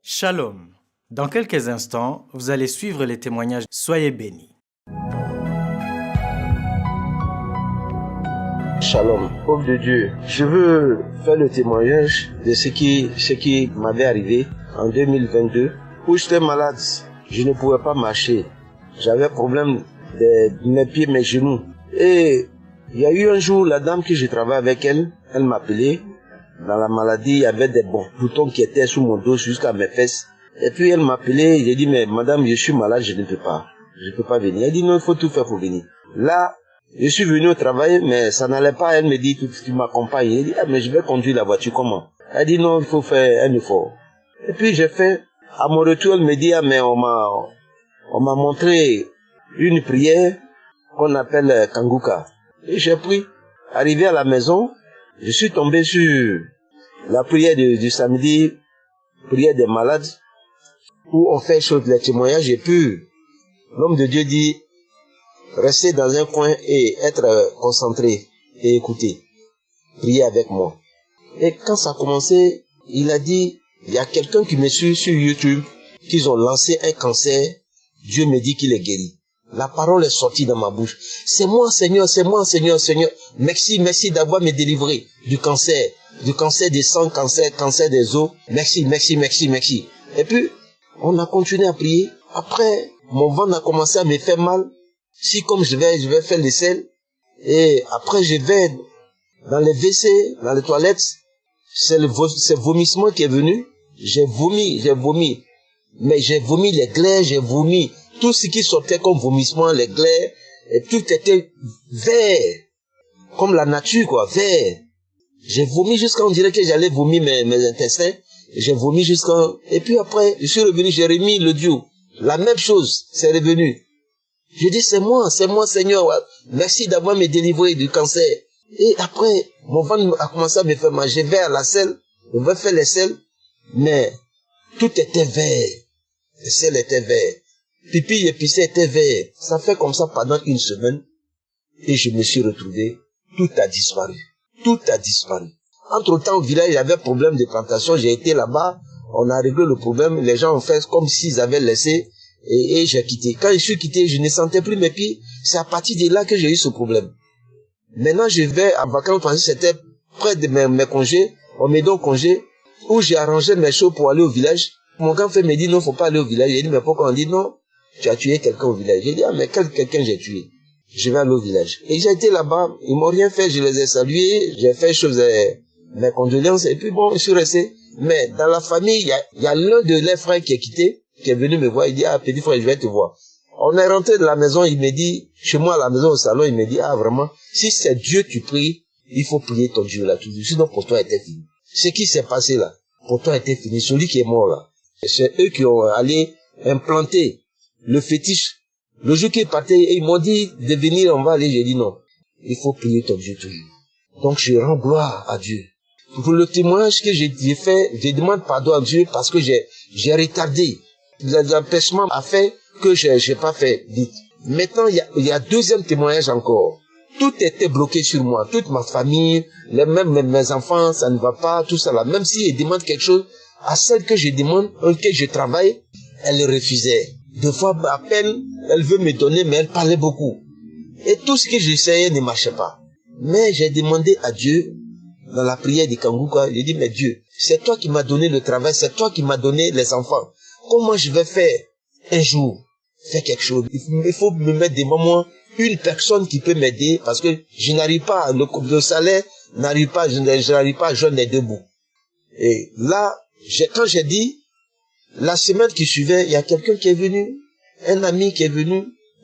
Shalom. Dans quelques instants, vous allez suivre les témoignages. Soyez bénis. Shalom, pauvre de Dieu. Je veux faire le témoignage de ce qui m'avait arrivé en 2022 où j'étais malade. Je ne pouvais pas marcher. J'avais problème de mes pieds, mes genoux. Et il y a eu un jour, la dame que je travaillais avec elle m'appelait. Dans la maladie, il y avait des boutons qui étaient sous mon dos jusqu'à mes fesses. Et puis elle m'appelait, j'ai dit, mais madame, je suis malade, je ne peux pas. Je ne peux pas venir. Elle dit, non, il faut tout faire pour venir. Là, je suis venu au travail, mais ça n'allait pas. Elle me dit, tu m'accompagnes. Elle dit, ah, mais je vais conduire la voiture, comment? Elle dit, non, il faut faire un effort. Et puis j'ai fait, à mon retour, elle me dit, ah, mais on m'a montré une prière qu'on appelle Kanguka. Et j'ai pris. Arrivé à la maison, je suis tombé sur la prière du samedi, prière des malades, où on fait les témoignages. Et puis, l'homme de Dieu dit, rester dans un coin et être concentré et écouter. Prier avec moi. Et quand ça a commencé, il a dit, il y a quelqu'un qui me suit sur YouTube, qu'ils ont lancé un cancer, Dieu me dit qu'il est guéri. La parole est sortie dans ma bouche. C'est moi, Seigneur, Seigneur. Merci d'avoir me délivré du cancer des sangs, cancer des os. Merci. Et puis, on a continué à prier. Après, mon ventre a commencé à me faire mal. Si comme je vais faire les selles. Et après, je vais dans les WC, dans les toilettes. C'est vomissement qui est venu. J'ai vomi. Mais j'ai vomi les glaires, j'ai vomi tout ce qui sortait comme vomissement, les glaires, et tout était vert, comme la nature, quoi, vert. J'ai vomi jusqu'à, on dirait que j'allais vomir mes intestins, j'ai vomi jusqu'à, et puis après, je suis revenu, j'ai remis l'audio, la même chose, c'est revenu. Je dis, c'est moi, Seigneur, merci d'avoir me délivré du cancer. Et après, mon ventre a commencé à me faire mal, je vais à la selle, je vais faire les selles, mais tout était vert. Les selles étaient verts. Pipi et pissé étaient verts. Ça fait comme ça pendant une semaine. Et je me suis retrouvé. Tout a disparu. Entre-temps, au village, il y avait problème de plantation. J'ai été là-bas. On a réglé le problème. Les gens ont fait comme s'ils avaient laissé. Et j'ai quitté. Quand je suis quitté, je ne sentais plus mes pieds. C'est à partir de là que j'ai eu ce problème. Maintenant, je vais à vacances parce que c'était près de mes congés. On met donc congé. Où j'ai arrangé mes choses pour aller au village. Mon grand frère me dit non, faut pas aller au village. J'ai dit, mais pourquoi? On dit non, tu as tué quelqu'un au village. J'ai dit, ah, mais quel quelqu'un j'ai tué? Je vais aller au village. Et j'ai été là-bas, ils m'ont rien fait, je les ai salués, j'ai fait mes condoléances, et puis bon, je suis resté. Mais dans la famille, il y a l'un de leurs frères qui est quitté, qui est venu me voir, il dit, ah, petit frère, je vais te voir. On est rentré de la maison, il me dit, chez moi à la maison, au salon, il me dit, ah, vraiment, si c'est Dieu tu pries, il faut prier ton Dieu là, tout. Sinon pour toi, était fini. Ce qui s'est passé là, pour toi, était fini. Celui qui est mort là. C'est eux qui ont allé implanter le fétiche. Le jour qu'ils partaient, ils m'ont dit de venir, on va aller. J'ai dit non. Il faut prier ton Dieu toujours. Donc je rends gloire à Dieu. Pour le témoignage que j'ai fait, je demande pardon à Dieu parce que j'ai retardé. L'empêchement a fait que j'ai pas fait vite. Maintenant, il y a deuxième témoignage encore. Tout était bloqué sur moi. Toute ma famille, même mes enfants, ça ne va pas, tout ça là. Même s'ils demandent quelque chose, à celle que je demande, que je travaille, elle refusait. Des fois, à peine, elle veut me donner, mais elle parlait beaucoup. Et tout ce que j'essayais ne marchait pas. Mais j'ai demandé à Dieu, dans la prière du Kanguka, j'ai dit, mais Dieu, c'est toi qui m'as donné le travail, c'est toi qui m'as donné les enfants. Comment je vais faire un jour, faire quelque chose? Il faut me mettre devant moi une personne qui peut m'aider, parce que je n'arrive pas, le salaire n'arrive pas, je n'arrive pas à joindre les deux bouts. Et là, quand j'ai dit, la semaine qui suivait, il y a quelqu'un qui est venu, un ami qui est venu,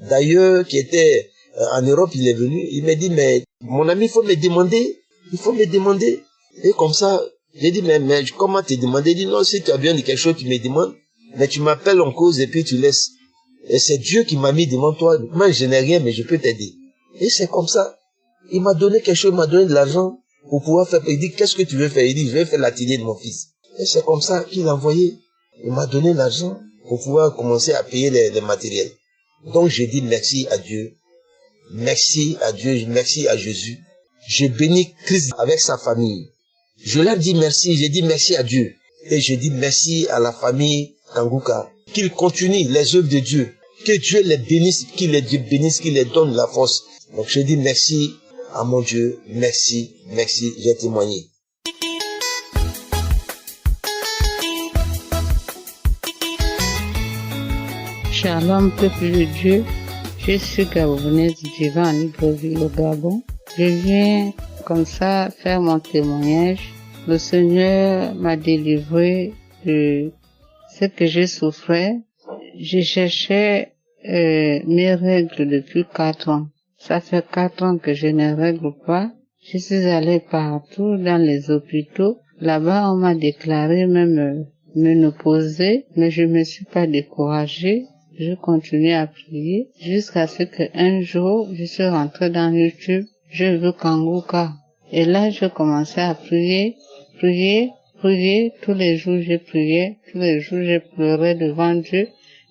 d'ailleurs, qui était en Europe, il est venu, il m'a dit, mais mon ami, il faut me demander. Et comme ça, j'ai dit, mais comment te demander? Il dit, non, si tu as bien dit quelque chose, tu me demandes, mais tu m'appelles en cause et puis tu laisses. Et c'est Dieu qui m'a mis devant toi. Moi, je n'ai rien, mais je peux t'aider. Et c'est comme ça. Il m'a donné quelque chose, il m'a donné de l'argent pour pouvoir faire. Il dit, qu'est-ce que tu veux faire? Il dit, je vais faire l'atelier de mon fils. Et c'est comme ça qu'il a envoyé. Il m'a donné l'argent pour pouvoir commencer à payer les matériels. Donc je dis merci à Dieu. Merci à Dieu, merci à Jésus. Je bénis Christ avec sa famille. Je leur dis merci, j'ai dit merci à Dieu. Et je dis merci à la famille Kanguka, qu'ils continuent les œuvres de Dieu, que Dieu les bénisse, qu'il les bénisse, qu'il les donne la force. Donc je dis merci à mon Dieu, merci, merci, j'ai témoigné. Shalom, peuple de Dieu. Je suis gabonaise vivant en Libreville au Gabon. Je viens comme ça faire mon témoignage. Le Seigneur m'a délivré de ce que je souffrais. Je cherchais mes règles depuis 4 ans. Ça fait 4 ans que je ne règle pas. Je suis allée partout dans les hôpitaux. Là-bas, on m'a déclaré même ménopausée, mais je me suis pas découragée. Je continue à prier jusqu'à ce qu'un jour, je suis rentrée dans YouTube, je veux Kanguka. Et là, je commençais à prier, tous les jours je priais, tous les jours je pleurais devant Dieu,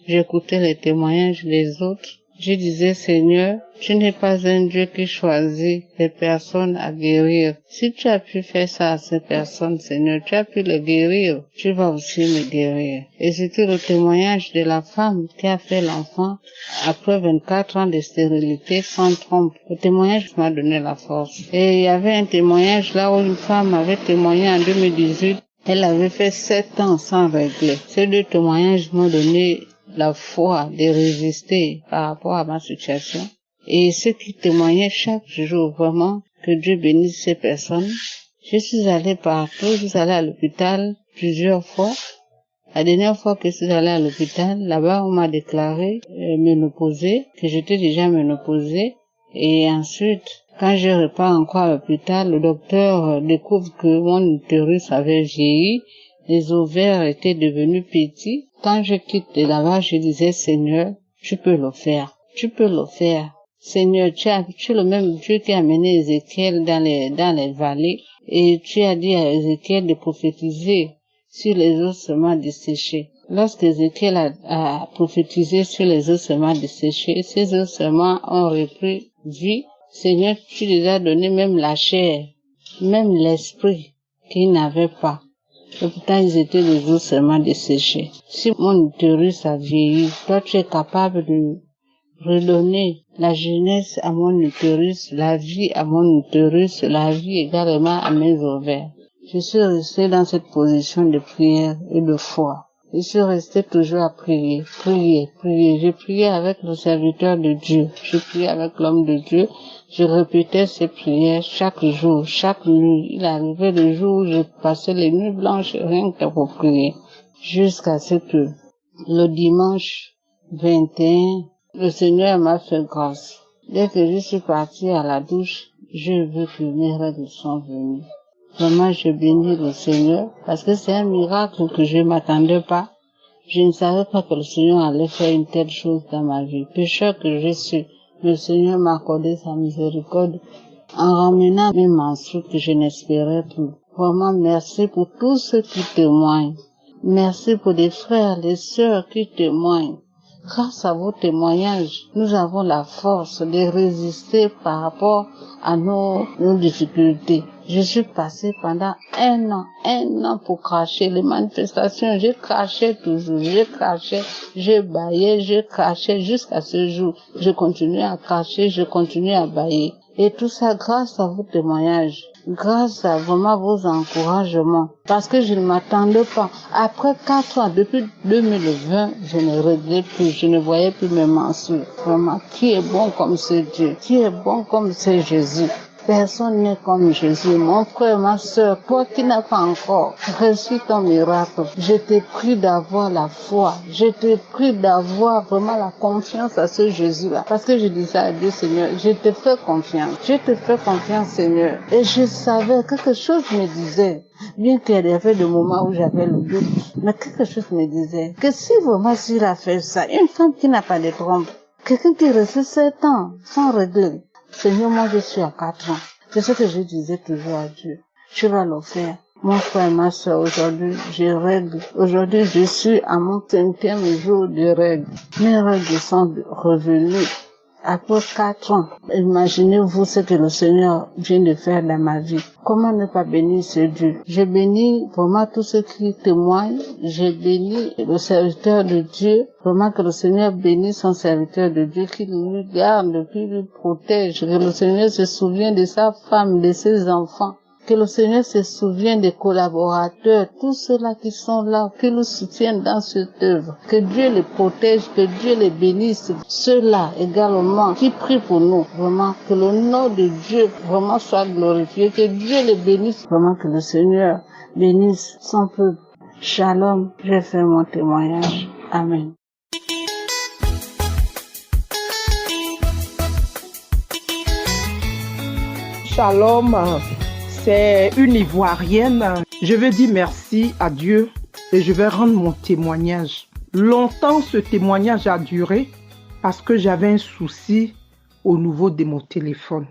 j'écoutais les témoignages des autres. Je disais, Seigneur, tu n'es pas un Dieu qui choisit les personnes à guérir. Si tu as pu faire ça à ces personnes, Seigneur, tu as pu les guérir, tu vas aussi me guérir. Et c'était le témoignage de la femme qui a fait l'enfant après 24 ans de stérilité sans trompe. Le témoignage m'a donné la force. Et il y avait un témoignage là où une femme avait témoigné en 2018. Elle avait fait 7 ans sans régler. Ces 2 témoignages m'ont donné la foi de résister par rapport à ma situation. Et ceux qui témoignaient chaque jour, vraiment, que Dieu bénisse ces personnes. Je suis allée partout, je suis allée à l'hôpital plusieurs fois. La dernière fois que je suis allée à l'hôpital, là-bas, on m'a déclaré ménopausée, que j'étais déjà ménopausée. Et ensuite, quand je repars encore à l'hôpital, le docteur découvre que mon utérus avait vieilli, les ovaires étaient devenus petits. Quand je quitte de là-bas, je disais, Seigneur, tu peux le faire. Tu peux le faire. Seigneur, tu es le même Dieu qui a amené Ézéchiel dans les vallées. Et tu as dit à Ézéchiel de prophétiser sur les ossements desséchés. Lorsque Ézéchiel a prophétisé sur les ossements desséchés, ces ossements ont repris vie. Seigneur, tu les as donné même la chair, même l'esprit qu'ils n'avaient pas. Et pourtant, ils étaient des ossements desséchés. Si mon utérus a vieilli, toi, tu es capable de redonner la jeunesse à mon utérus, la vie à mon utérus, la vie également à mes ovaires. Je suis restée dans cette position de prière et de foi. Je suis restée toujours à prier. J'ai prié avec le serviteur de Dieu. Je priais avec l'homme de Dieu. Je répétais ces prières chaque jour, chaque nuit. Il arrivait le jour où je passais les nuits blanches rien que pour prier. Jusqu'à ce que le dimanche 21, le Seigneur m'a fait grâce. Dès que je suis partie à la douche, je veux que mes règles sont venues. Vraiment, je bénis le Seigneur parce que c'est un miracle que je m'attendais pas. Je ne savais pas que le Seigneur allait faire une telle chose dans ma vie. Pécheur que je suis, le Seigneur m'a accordé sa miséricorde en ramenant mes menstrues que je n'espérais plus. Vraiment, merci pour tous ceux qui témoignent. Merci pour les frères, les sœurs qui témoignent. Grâce à vos témoignages, nous avons la force de résister par rapport à nos difficultés. Je suis passée pendant un an pour cracher les manifestations. Je crachais toujours, je baillais, je crachais jusqu'à ce jour. Je continue à cracher, je continue à bailler. Et tout ça grâce à vos témoignages, grâce à vraiment vos encouragements. Parce que je ne m'attendais pas. Après 4 ans, depuis 2020, je ne réglais plus, je ne voyais plus mes menstrues. Vraiment, qui est bon comme ce Dieu? Qui est bon comme ce Jésus? Personne n'est comme Jésus. Mon frère, ma sœur, toi qui n'as pas encore reçu ton miracle, je te prie d'avoir la foi. Je te prie d'avoir vraiment la confiance à ce Jésus-là. Parce que je disais à Dieu, Seigneur, je te fais confiance. Je te fais confiance, Seigneur. Et je savais, quelque chose me disait, bien qu'il y avait des moments où j'avais le doute, mais quelque chose me disait que si vraiment s'il a fait ça, une femme qui n'a pas de trompe, quelqu'un qui reste 7 ans sans régler, Seigneur, moi je suis à 4 ans. C'est ce que je disais toujours à Dieu. Tu vas le faire. Mon frère et ma soeur, aujourd'hui, je règle. Aujourd'hui, je suis à mon 5e jour de règle. Mes règles sont revenues. Après 4 ans, imaginez-vous ce que le Seigneur vient de faire dans ma vie. Comment ne pas bénir ce Dieu? Je bénis vraiment tous ceux qui témoignent. Je bénis le serviteur de Dieu. Vraiment que le Seigneur bénisse son serviteur de Dieu, qu'il lui garde, qu'il lui protège. Que le Seigneur se souvienne de sa femme, de ses enfants. Que le Seigneur se souvienne des collaborateurs, tous ceux-là qui sont là, qui nous soutiennent dans cette œuvre. Que Dieu les protège, que Dieu les bénisse. Ceux-là également qui prient pour nous, vraiment, que le nom de Dieu vraiment soit glorifié, que Dieu les bénisse, vraiment que le Seigneur bénisse son peuple. Shalom, je fais mon témoignage. Amen. Shalom. C'est une Ivoirienne. Je veux dire merci à Dieu et je vais rendre mon témoignage. Longtemps, ce témoignage a duré parce que j'avais un souci au niveau de mon téléphone.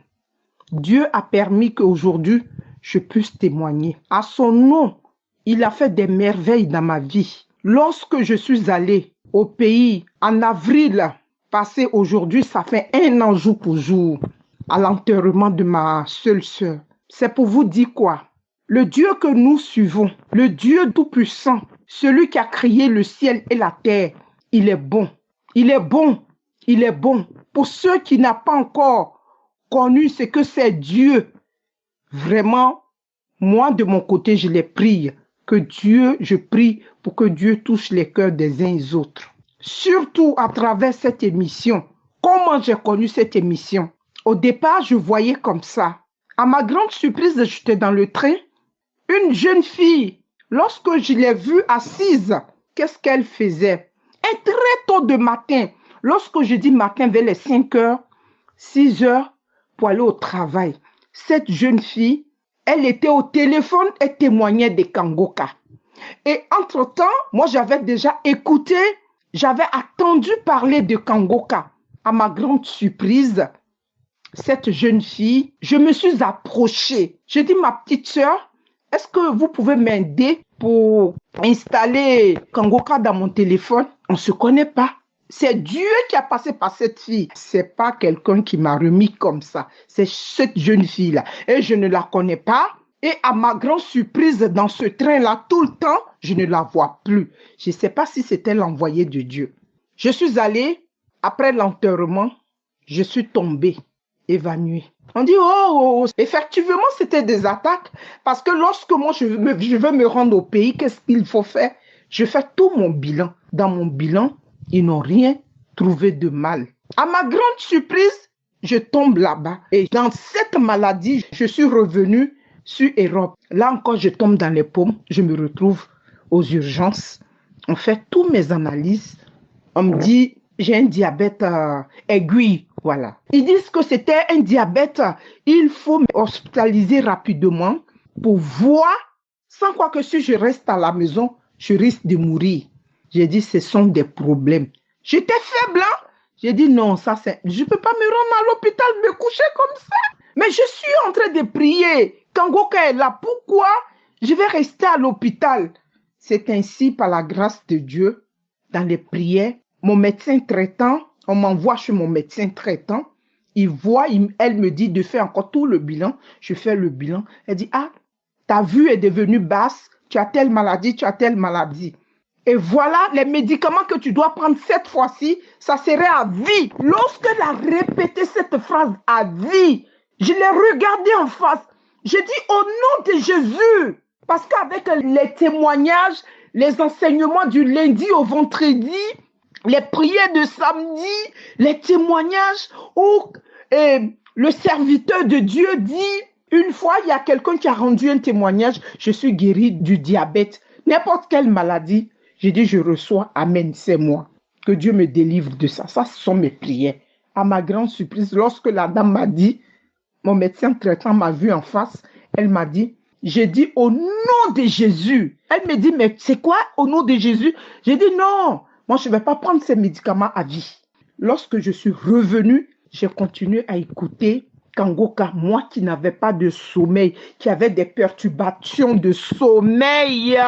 Dieu a permis qu'aujourd'hui, je puisse témoigner. À son nom, il a fait des merveilles dans ma vie. Lorsque je suis allée au pays en avril passé, aujourd'hui, ça fait 1 an jour pour jour, à l'enterrement de ma seule sœur. C'est pour vous dire quoi? Le Dieu que nous suivons, le Dieu tout-puissant, celui qui a créé le ciel et la terre, il est bon. Il est bon. Il est bon. Pour ceux qui n'ont pas encore connu ce que c'est Dieu, vraiment, moi de mon côté, je les prie. Je prie pour que Dieu touche les cœurs des uns et des autres. Surtout à travers cette émission. Comment j'ai connu cette émission? Au départ, je voyais comme ça. À ma grande surprise, j'étais dans le train. Une jeune fille, lorsque je l'ai vue assise, qu'est-ce qu'elle faisait? Et très tôt de matin, lorsque je dis matin vers les 5 heures, 6 heures, pour aller au travail, cette jeune fille, elle était au téléphone et témoignait de Kangoka. Et entre-temps, moi j'avais déjà écouté, j'avais attendu parler de Kangoka. À ma grande surprise, cette jeune fille, je me suis approchée. J'ai dit, ma petite sœur, est-ce que vous pouvez m'aider pour installer Kangoka dans mon téléphone? On ne se connaît pas. C'est Dieu qui a passé par cette fille. C'est pas quelqu'un qui m'a remis comme ça. C'est cette jeune fille-là. Et je ne la connais pas. Et à ma grande surprise, dans ce train-là, tout le temps, je ne la vois plus. Je ne sais pas si c'était l'envoyé de Dieu. Je suis allée, après l'enterrement, je suis tombée, évanouie. On dit, effectivement, c'était des attaques. Parce que lorsque moi, je veux me rendre au pays, qu'est-ce qu'il faut faire? Je fais tout mon bilan. Dans mon bilan, ils n'ont rien trouvé de mal. À ma grande surprise, je tombe là-bas. Et dans cette maladie, je suis revenue sur Europe. Là encore, je tombe dans les pommes. Je me retrouve aux urgences. On fait toutes mes analyses. On me dit, j'ai un diabète aiguë. Voilà. Ils disent que c'était un diabète. Il faut m'hospitaliser rapidement pour voir, sans quoi que si je reste à la maison, je risque de mourir. J'ai dit, ce sont des problèmes. J'étais faible, hein? J'ai dit, non, ça c'est... Je ne peux pas me rendre à l'hôpital, me coucher comme ça. Mais je suis en train de prier. Kangoka est là. Pourquoi je vais rester à l'hôpital? C'est ainsi, par la grâce de Dieu, dans les prières, mon médecin traitant, on m'envoie chez mon médecin traitant. Il voit, elle me dit de faire encore tout le bilan. Je fais le bilan. Elle dit, ah, ta vue est devenue basse. Tu as telle maladie, tu as telle maladie. Et voilà, les médicaments que tu dois prendre cette fois-ci, ça serait à vie. Lorsqu'elle a répété cette phrase à vie, je l'ai regardée en face. J'ai dit au nom de Jésus. Parce qu'avec les témoignages, les enseignements du lundi au vendredi, les prières de samedi, les témoignages où le serviteur de Dieu dit, une fois, il y a quelqu'un qui a rendu un témoignage, je suis guéri du diabète, n'importe quelle maladie. J'ai dit, je reçois, amen, c'est moi. Que Dieu me délivre de ça. Ça, ce sont mes prières. À ma grande surprise, lorsque la dame m'a dit, mon médecin traitant m'a vu en face, elle m'a dit, j'ai dit au nom de Jésus. Elle me dit, mais c'est quoi au nom de Jésus? J'ai dit, non, moi je ne vais pas prendre ces médicaments à vie. Lorsque je suis revenue, j'ai continué à écouter Kangoka, moi qui n'avais pas de sommeil, qui avait des perturbations de sommeil.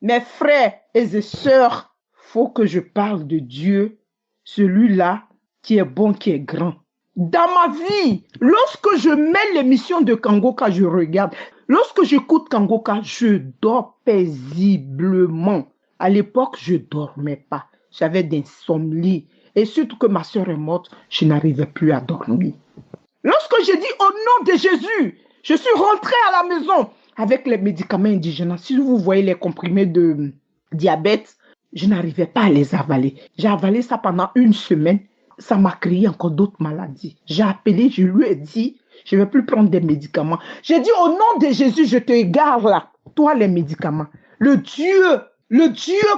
Mes frères et sœurs, faut que je parle de Dieu, celui-là qui est bon, qui est grand. Dans ma vie, lorsque je mets l'émission de Kangoka, je regarde. Lorsque j'écoute Kangoka, je dors paisiblement. À l'époque, je dormais pas. J'avais des insomnies. Et surtout que ma soeur est morte, je n'arrivais plus à dormir. Lorsque j'ai dit au nom de Jésus, je suis rentrée à la maison avec les médicaments indigènes. Si vous voyez les comprimés de diabète, je n'arrivais pas à les avaler. J'ai avalé ça pendant une semaine. Ça m'a créé encore d'autres maladies. J'ai appelé, je lui ai dit, je ne vais plus prendre des médicaments. J'ai dit, au nom de Jésus, je te garde là, toi les médicaments. Le Dieu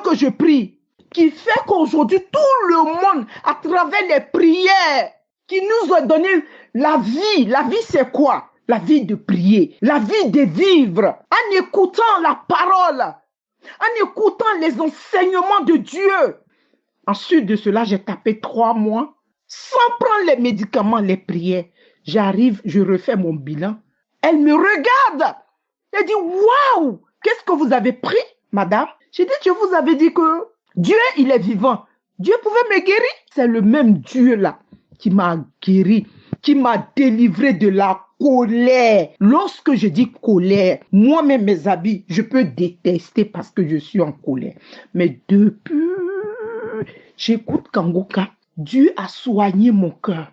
que je prie, qui fait qu'aujourd'hui, tout le monde, à travers les prières, qui nous a donné la vie. La vie, c'est quoi? La vie de prier, la vie de vivre, en écoutant la parole, en écoutant les enseignements de Dieu. Ensuite de cela, j'ai tapé 3 mois sans prendre les médicaments, les prières. J'arrive, je refais mon bilan. Elle me regarde. Elle dit, waouh, qu'est-ce que vous avez pris, madame? J'ai dit, je vous avais dit que Dieu, il est vivant. Dieu pouvait me guérir. C'est le même Dieu-là qui m'a guéri, qui m'a délivré de la colère. Lorsque je dis colère, moi-même, mes habits, je peux détester parce que je suis en colère. Mais depuis, j'écoute Kangoka. Dieu a soigné mon cœur.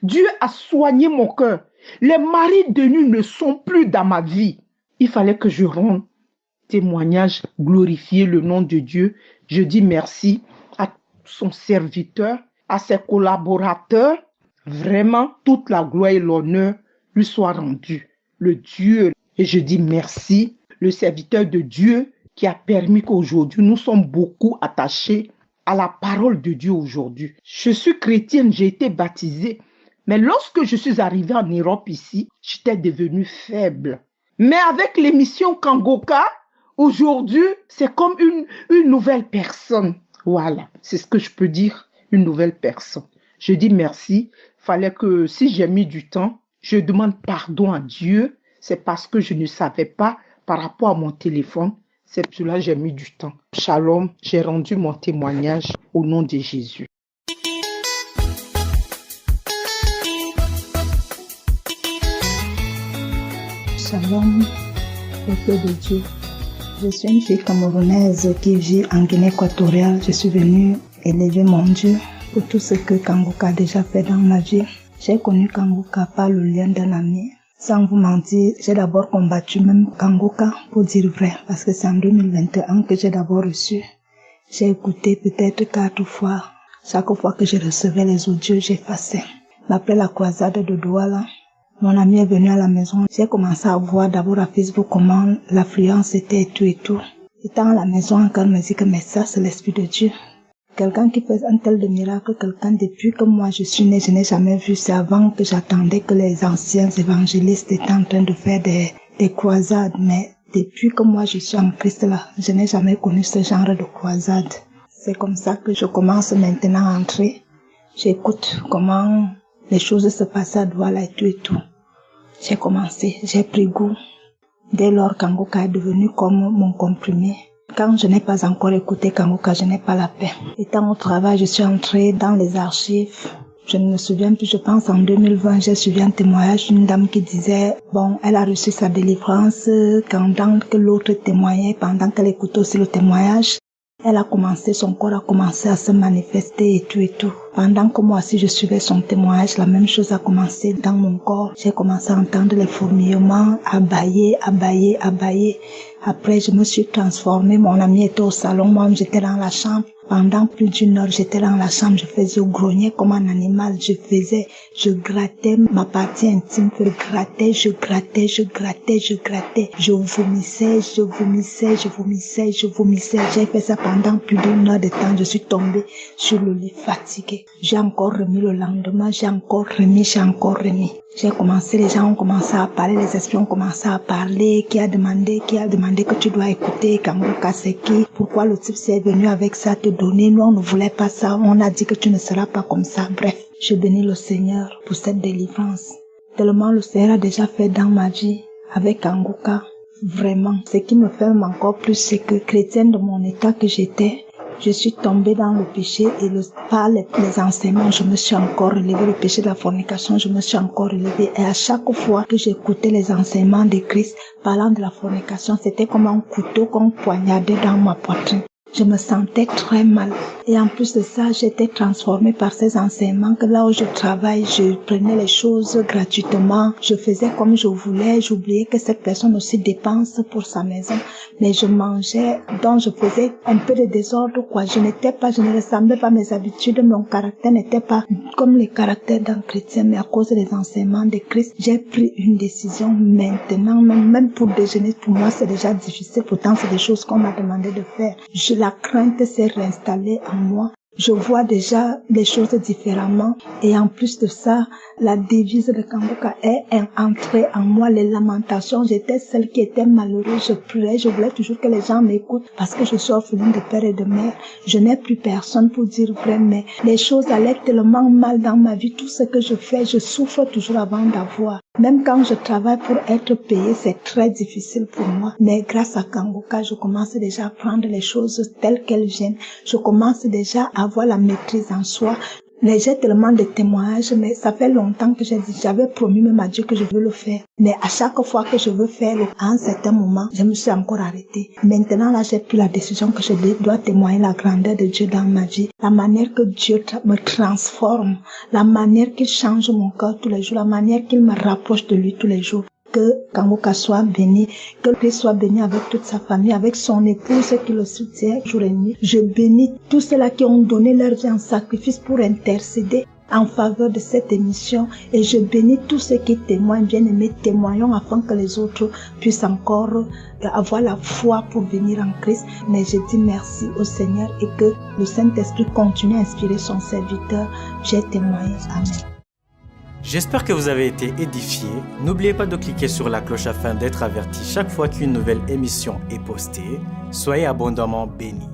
Dieu a soigné mon cœur. Les maris de nuit ne sont plus dans ma vie. Il fallait que je rende témoignage, glorifier le nom de Dieu. Je dis merci à son serviteur, à ses collaborateurs. Vraiment, toute la gloire et l'honneur lui soient rendus. Le Dieu, et je dis merci, le serviteur de Dieu qui a permis qu'aujourd'hui, nous sommes beaucoup attachés à la parole de Dieu aujourd'hui. Je suis chrétienne, j'ai été baptisée. Mais lorsque je suis arrivée en Europe ici, j'étais devenue faible. Mais avec l'émission Kangoka, aujourd'hui, c'est comme une nouvelle personne. Voilà, c'est ce que je peux dire, une nouvelle personne. Je dis merci. Fallait que si j'ai mis du temps, je demande pardon à Dieu. C'est parce que je ne savais pas par rapport à mon téléphone. C'est pour cela que j'ai mis du temps. Shalom, j'ai rendu mon témoignage au nom de Jésus. Shalom, peuple de Dieu. Je suis une fille camerounaise qui vit en Guinée équatoriale. Je suis venue élever mon Dieu pour tout ce que Kangoka a déjà fait dans ma vie. J'ai connu Kangoka par le lien d'un ami. Sans vous mentir, j'ai d'abord combattu même Kangoka, pour dire vrai, parce que c'est en 2021 que j'ai d'abord reçu. J'ai écouté peut-être 4 fois. Chaque fois que je recevais les audios, j'effaçais. Mais après la croisade de Douala, mon ami est venu à la maison. J'ai commencé à voir d'abord à Facebook comment l'affluence était et tout. Étant à la maison, encore me dit que mais ça, c'est l'Esprit de Dieu. Quelqu'un qui fait un tel de miracle, quelqu'un depuis que moi je suis née, je n'ai jamais vu. C'est avant que j'attendais que les anciens évangélistes étaient en train de faire des croisades. Mais depuis que moi je suis en Christ là, je n'ai jamais connu ce genre de croisade. C'est comme ça que je commence maintenant à entrer. J'écoute comment les choses se passent à Douala et tout. J'ai commencé, j'ai pris goût. Dès lors, Kangoka est devenu comme mon comprimé. Quand je n'ai pas encore écouté Kangoka, je n'ai pas la paix. Étant au travail, je suis entrée dans les archives. Je ne me souviens plus, je pense en 2020, j'ai suivi un témoignage d'une dame qui disait, bon, elle a reçu sa délivrance pendant que l'autre témoignait, pendant qu'elle écoutait aussi le témoignage. Elle a commencé, son corps a commencé à se manifester et tout. Pendant que moi aussi je suivais son témoignage, la même chose a commencé dans mon corps. J'ai commencé à entendre les fourmillements, à bâiller. Après, je me suis transformée. Mon ami était au salon, moi j'étais dans la chambre. Pendant plus d'1 heure, j'étais dans la chambre, je faisais grogner comme un animal. Je grattais ma partie intime, je grattais. Je vomissais. J'ai fait ça pendant plus d'1 heure de temps. Je suis tombée sur le lit fatiguée. J'ai encore remis le lendemain, j'ai encore remis. Les gens ont commencé à parler, les esprits ont commencé à parler. Qui a demandé que tu dois écouter Kangoka c'est qui? Pourquoi le type s'est venu avec ça te donner? Nous, on ne voulait pas ça. On a dit que tu ne seras pas comme ça. Bref, je bénis le Seigneur pour cette délivrance. Tellement le Seigneur a déjà fait dans ma vie avec Kangoka. Vraiment, ce qui me fait encore plus, c'est que chrétienne de mon état que j'étais, je suis tombée dans le péché et par les enseignements, je me suis encore relevée. Le péché de la fornication, je me suis encore relevée. Et à chaque fois que j'écoutais les enseignements de Christ parlant de la fornication, c'était comme un couteau qu'on poignardait dans ma poitrine. Je me sentais très mal. Et en plus de ça, j'étais transformée par ces enseignements que là où je travaille, je prenais les choses gratuitement. Je faisais comme je voulais. J'oubliais que cette personne aussi dépense pour sa maison. Mais je mangeais, donc je faisais un peu de désordre, quoi. Je ne ressemblais pas à mes habitudes. Mon caractère n'était pas comme le caractère d'un chrétien. Mais à cause des enseignements de Christ, j'ai pris une décision maintenant. Même pour déjeuner, pour moi, c'est déjà difficile. Pourtant, c'est des choses qu'on m'a demandé de faire. La crainte s'est réinstallée en moi. Je vois déjà les choses différemment. Et en plus de ça, la devise de Kambuka est entrée en moi. Les lamentations, j'étais celle qui était malheureuse. Je pleurais, je voulais toujours que les gens m'écoutent parce que je suis orpheline de père et de mère. Je n'ai plus personne pour dire vrai, mais les choses allaient tellement mal dans ma vie. Tout ce que je fais, je souffre toujours avant d'avoir. Même quand je travaille pour être payée, c'est très difficile pour moi. Mais grâce à Kambuka, je commence déjà à prendre les choses telles qu'elles viennent. Je commence déjà à avoir la maîtrise en soi. J'ai tellement de témoignages, mais ça fait longtemps que j'avais promis même à Dieu que je veux le faire. Mais à chaque fois que je veux faire, à un certain moment, je me suis encore arrêtée. Maintenant, là, j'ai pris la décision que je dois témoigner la grandeur de Dieu dans ma vie. La manière que Dieu me transforme, la manière qu'il change mon cœur tous les jours, la manière qu'il me rapproche de lui tous les jours. Que Kambuka soit béni, que Christ soit béni avec toute sa famille, avec son épouse qui le soutient jour et nuit. Je bénis tous ceux-là qui ont donné leur vie en sacrifice pour intercéder en faveur de cette émission et je bénis tous ceux qui témoignent, bien aimés, témoignons afin que les autres puissent encore avoir la foi pour venir en Christ. Mais je dis merci au Seigneur et que le Saint-Esprit continue à inspirer son serviteur. J'ai témoigné. Amen. J'espère que vous avez été édifiés. N'oubliez pas de cliquer sur la cloche afin d'être averti chaque fois qu'une nouvelle émission est postée. Soyez abondamment bénis.